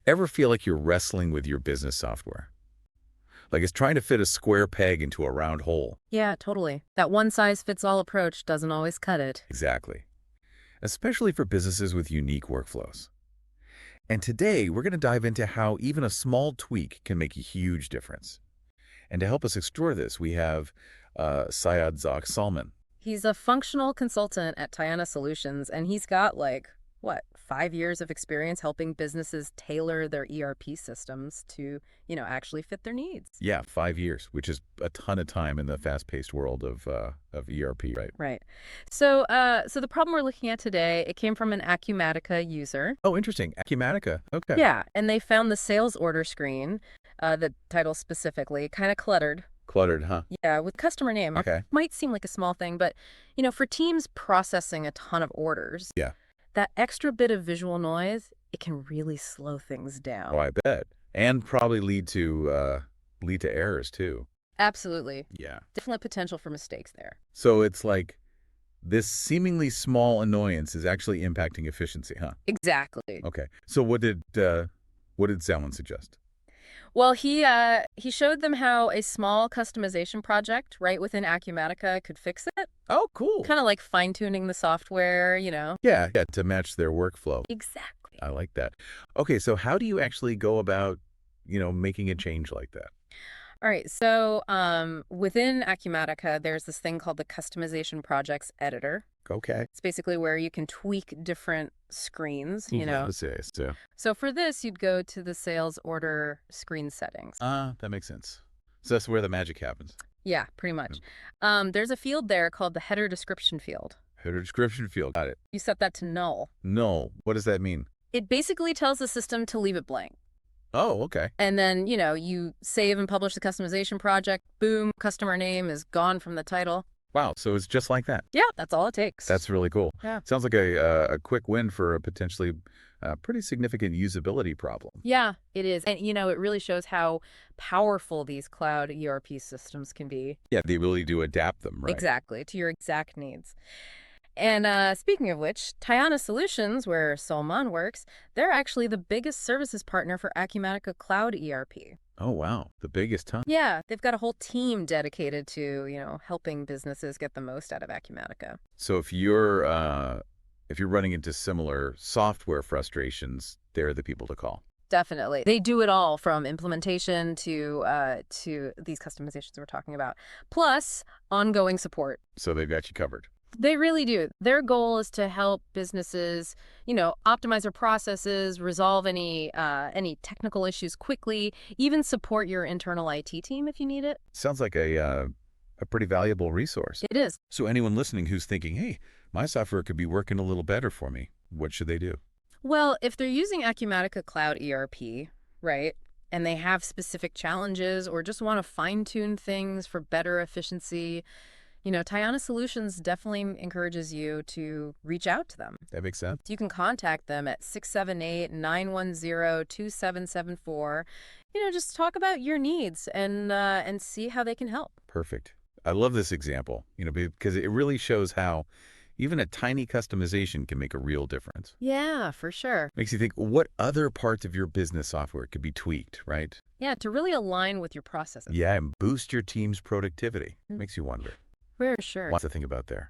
Ever feel like you're wrestling with your business software? Like it's trying to fit a square peg into a round hole. Yeah, totally. That one-size-fits-all approach doesn't always cut it. Exactly. Especially for businesses with unique workflows. And today, we're going to dive into how even a small tweak can make a huge difference. And to help us explore this, we have Syed Salman. He's a functional consultant at Tiana Solutions, and he's got, like, what, 5 years of experience helping businesses tailor their ERP systems to, actually fit their needs. Yeah, 5 years, which is a ton of time in the fast-paced world of ERP, right? Right. So the problem we're looking at today, it came from an Acumatica user. Oh, interesting. Acumatica. Okay. Yeah, and they found the sales order screen, the title specifically, kind of cluttered. Cluttered, huh? Yeah, with customer name. Okay. Might seem like a small thing, but, for teams processing a ton of orders, Yeah. that extra bit of visual noise, it can really slow things down. Oh, I bet. And probably lead to errors, too. Absolutely. Yeah. Definitely potential for mistakes there. So it's like this seemingly small annoyance is actually impacting efficiency, huh? Exactly. Okay. So what did Salman suggest? Well, he showed them how a small customization project right within Acumatica could fix it. Oh, cool. Kind of like fine-tuning the software, Yeah, to match their workflow. Exactly. I like that. Okay, so how do you actually go about, making a change like that? All right, so within Acumatica, there's this thing called the Customization Projects Editor. Okay. It's basically where you can tweak different screens, Let's see. So, So for this, you'd go to the sales order screen settings. that makes sense. So that's where the magic happens. Yeah, pretty much. There's a field there called the header description field. Header description field. Got it. You set that to null. No. What does that mean? It basically tells the system to leave it blank. Oh, okay. And then, you save and publish the customization project. Boom, customer name is gone from the title. Wow. So it's just like that. Yeah, that's all it takes. That's really cool. Yeah. Sounds like a quick win for a potentially pretty significant usability problem. Yeah, it is. And, it really shows how powerful these cloud ERP systems can be. Yeah, the ability to adapt them, right? Exactly, to your exact needs. And speaking of which, Tiana Solutions, where Salman works, they're actually the biggest services partner for Acumatica Cloud ERP. Oh, wow. The biggest, huh? Yeah, they've got a whole team dedicated to, helping businesses get the most out of Acumatica. So if you're running into similar software frustrations, they're the people to call. Definitely. They do it all from implementation to these customizations we're talking about, plus ongoing support. So they've got you covered. They really do. Their goal is to help businesses, optimize their processes, resolve any technical issues quickly, even support your internal IT team if you need it. Sounds like a pretty valuable resource. It is. So anyone listening who's thinking, hey, my software could be working a little better for me, what should they do? Well, if they're using Acumatica Cloud ERP, right, and they have specific challenges or just want to fine-tune things for better efficiency, Tiana Solutions definitely encourages you to reach out to them. That makes sense. You can contact them at 678-910-2774. Just talk about your needs and see how they can help. Perfect. I love this example, because it really shows how even a tiny customization can make a real difference. Yeah, for sure. Makes you think, what other parts of your business software could be tweaked, right? Yeah, to really align with your processes. Yeah, and boost your team's productivity. Makes you wonder. For sure. Lots to think about there.